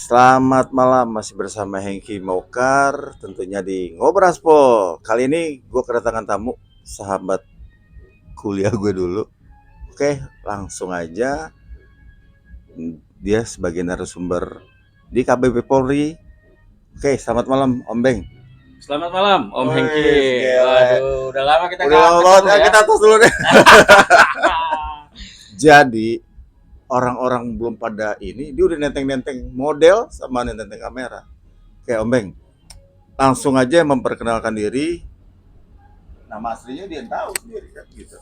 Selamat malam, masih bersama Hengki Mokar, tentunya di Ngobraspol. Kali ini gue kedatangan tamu, sahabat kuliah gue dulu. Oke, langsung aja. Dia sebagai narasumber di KBP Polri. Oke, selamat malam Om Beng. Selamat malam Om Hengki. Wih, gila. Waduh, udah lama kita Udah lama banget, ketemu ya. kita tos dulu deh. Jadi, orang-orang belum pada ini, dia udah nenteng-nenteng model sama nenteng kamera. Oke Om Beng, langsung aja memperkenalkan diri. Nama aslinya dia tahu sendiri kan gitu.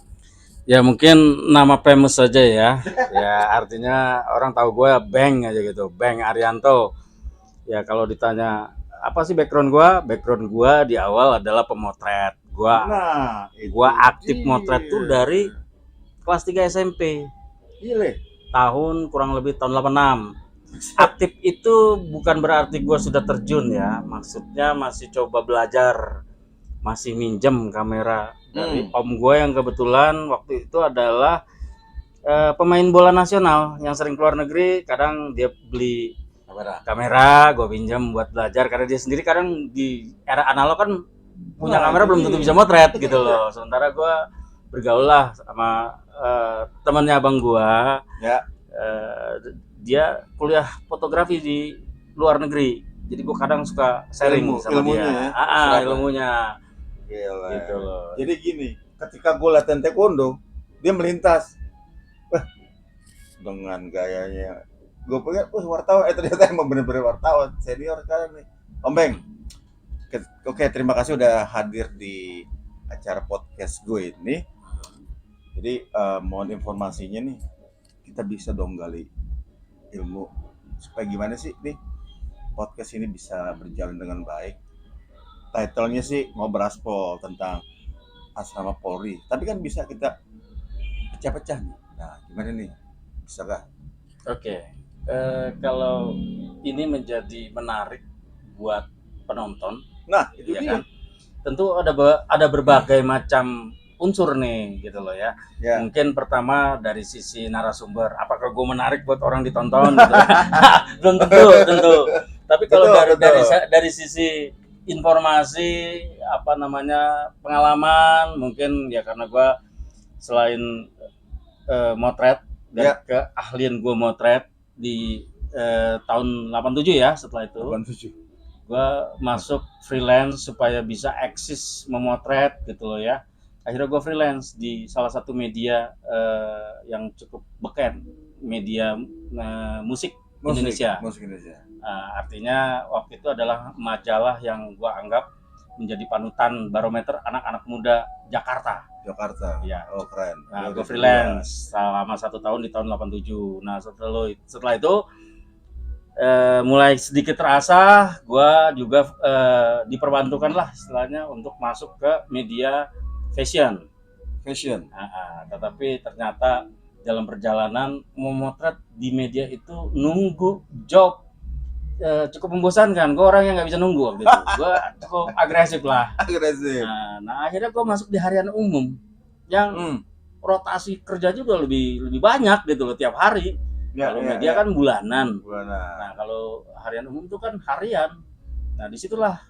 Ya mungkin nama famous saja ya. Ya artinya orang tahu gue Beng aja gitu, Beng Arianto. Ya kalau ditanya apa sih background gue? Background gue di awal adalah pemotret. Nah, Gua aktif dia. motret tuh dari kelas 3 SMP. Gile. Tahun kurang lebih tahun 86. Aktif itu bukan berarti gue sudah terjun ya, maksudnya masih coba belajar, masih minjem kamera dari om gue yang kebetulan waktu itu adalah pemain bola nasional yang sering keluar negeri. Kadang dia beli kamera gue pinjam buat belajar, karena dia sendiri kadang di era analog kan punya kamera belum tentu bisa motret gitu loh. Sementara gue bergaul lah sama temannya abang gue Ya. dia kuliah fotografi di luar negeri, jadi gue kadang suka sharing sama ilmunya dia ya? ilmunya Gila. gitu loh. Jadi gini, ketika gue latihan taekwondo, dia melintas. Wah, dengan gayanya. Gue pikir, wartawan. Ternyata emang bener-bener wartawan. Senior sekarang nih. Om Beng, oke, terima kasih udah hadir di acara podcast gue ini. Jadi mohon informasinya nih, kita bisa dong gali ilmu supaya gimana sih nih podcast ini bisa berjalan dengan baik. Title-nya sih Ngobraspol tentang asrama Polri, tapi kan bisa kita pecah-pecah nih. Nah, gimana nih? Bisa gak? Oke. Kalau ini menjadi menarik buat penonton, Nah, itu ya dia. kan? Tentu ada berbagai macam unsur nih gitu loh ya. Ya. Mungkin pertama dari sisi narasumber, apakah gue menarik buat orang ditonton gitu. Belum tentu. Tapi kalau dari sisi informasi, apa namanya, pengalaman, mungkin ya karena gue selain motret dan keahlian gue motret di tahun 87 ya. Setelah itu 87. gue masuk freelance supaya bisa eksis memotret gitu loh ya. Akhirnya gue freelance di salah satu media yang cukup beken, media musik Indonesia. Artinya waktu itu adalah majalah yang gue anggap menjadi panutan barometer anak-anak muda Jakarta. Ya. Oh, keren. Nah, gue freelance selama 1 tahun di tahun 87. Nah, setelah itu mulai sedikit terasa, gue juga diperbantukan lah istilahnya untuk masuk ke media fashion. Tetapi ternyata dalam perjalanan memotret di media itu nunggu job cukup membosankan. Gue orang yang nggak bisa nunggu waktu itu. Gue cukup agresif lah. Nah, akhirnya gue masuk di harian umum yang rotasi kerja juga lebih banyak gitu loh tiap hari. Kalau media kan bulanan. Nah, kalau harian umum itu kan harian. Nah, disitulah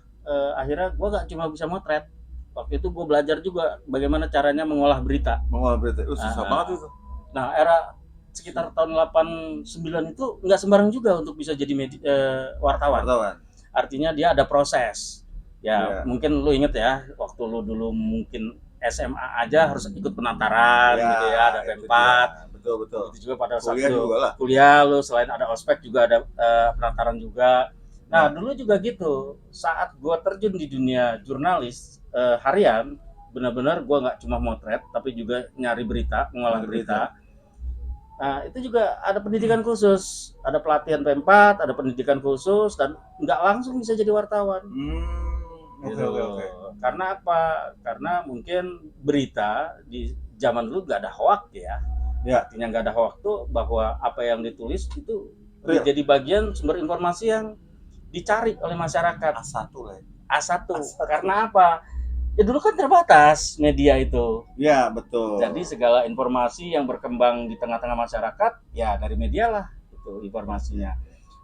akhirnya gue gak cuma bisa motret. Waktu itu gue belajar juga bagaimana caranya mengolah berita. Susah banget itu. Nah, era sekitar tahun 89 itu nggak sembarang juga untuk bisa jadi wartawan. Artinya dia ada proses. Ya, mungkin lu inget ya, waktu lu dulu mungkin SMA aja harus ikut penataran gitu ya, ada P4. Betul. Itu juga pada saat kuliah lu selain ada ospek juga ada penataran juga. Nah, dulu juga gitu. Saat gua terjun di dunia jurnalis harian, benar-benar gua nggak cuma motret tapi juga nyari berita, mengolah berita. Nah, itu juga ada pendidikan khusus, ada pelatihan P4, ada pendidikan khusus, dan nggak langsung bisa jadi wartawan. Oke. Karena apa? Karena mungkin berita di zaman dulu nggak ada hoax ya. Artinya nggak ada hoax tuh bahwa apa yang ditulis itu menjadi bagian sumber informasi yang dicari oleh masyarakat. A1. Karena apa? Ya dulu kan terbatas media itu. Ya, betul. Jadi segala informasi yang berkembang di tengah-tengah masyarakat ya dari media lah itu informasinya.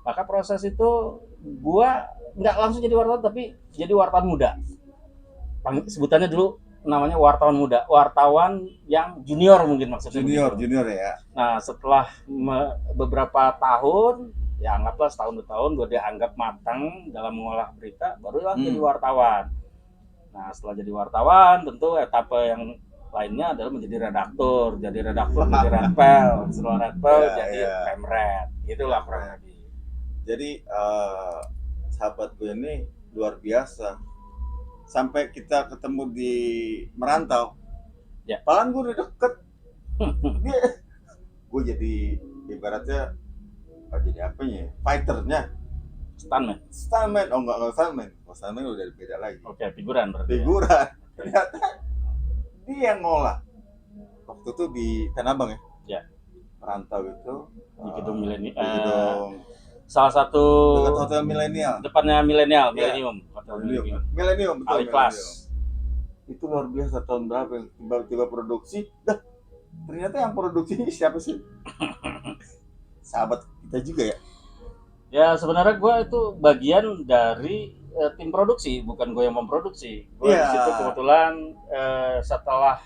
Maka proses itu gua nggak langsung jadi wartawan tapi jadi wartawan muda. Sebutannya dulu namanya wartawan muda, wartawan yang junior mungkin maksudnya Junior, begitu. junior ya. Nah setelah beberapa tahun, ya anggaplah setahun 2 tahun, gue dianggap matang dalam mengolah berita, barulah jadi wartawan. Nah setelah jadi wartawan, tentu etape yang lainnya adalah menjadi redaktur, jadi Redpel, setelah Redpel Ya, jadi ya. Pemret, itulah kurang Pemret. lebih. Jadi sahabat gue ini luar biasa. Sampai kita ketemu di merantau. Ya. Paling gue udah deket. Gue jadi ibaratnya jadi apanya? Fighternya. Stuntman. Oh enggak stuntman. Oh stuntman udah beda lagi. Oke, figuran berarti. Figuran. Ternyata dia yang ngolah. Waktu itu di Tanah Abang ya. Ya. Merantau itu Di gedung milenial. di gedung salah satu dekat hotel milenial. Depannya milenial, Ya. Milenium betul. Aliklas. Itu luar biasa tahun berapa yang tiba-tiba produksi. Dah, ternyata yang produksi siapa sih? Sahabat kita juga ya. Ya sebenarnya gue itu bagian dari tim produksi, bukan gue yang memproduksi. Gue di situ kebetulan setelah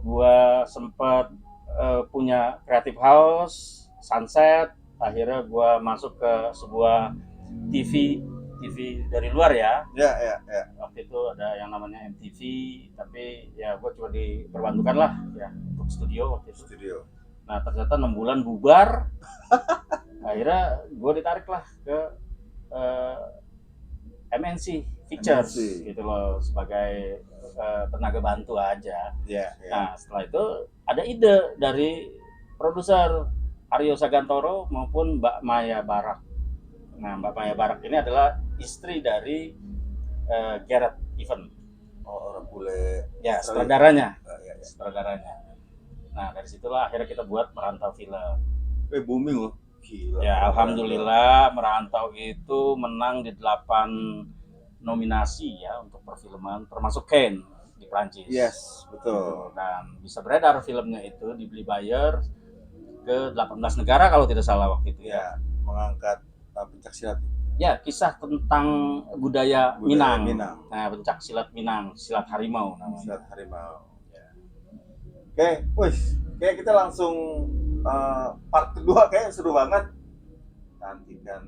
gue sempat punya creative house, Sunset, akhirnya gue masuk ke sebuah TV dari luar ya. Ya. Waktu itu ada yang namanya MTV, tapi ya gue cuma diperbantukan lah ya untuk studio waktu itu. Nah ternyata 6 bulan bubar. Akhirnya gue ditarik lah ke MNC Pictures gitu loh sebagai tenaga bantu aja. Ya. Nah setelah itu ada ide dari produser Aryo Sagantoro maupun Mbak Maya Barak. Nah Mbak Maya Barak ini adalah istri dari Gareth Evans. Oh orang bule. Ya sutradaranya. Ya. Sutradaranya. Nah dari situlah akhirnya kita buat Merantau Film. Booming loh. Gila. Ya alhamdulillah Merantau itu menang di 8 nominasi ya untuk perfilman termasuk Cannes di Prancis. Yes, betul. Dan bisa beredar filmnya itu dibeli buyer ke 18 negara kalau tidak salah waktu itu ya. Mengangkat pencaksilat. Ya, kisah tentang budaya Minang. Nah, pencaksilat Minang, silat harimau namanya. Silat harimau. Ya. Oke, wis, kayak kita langsung part kedua kayak seru banget. Nantikan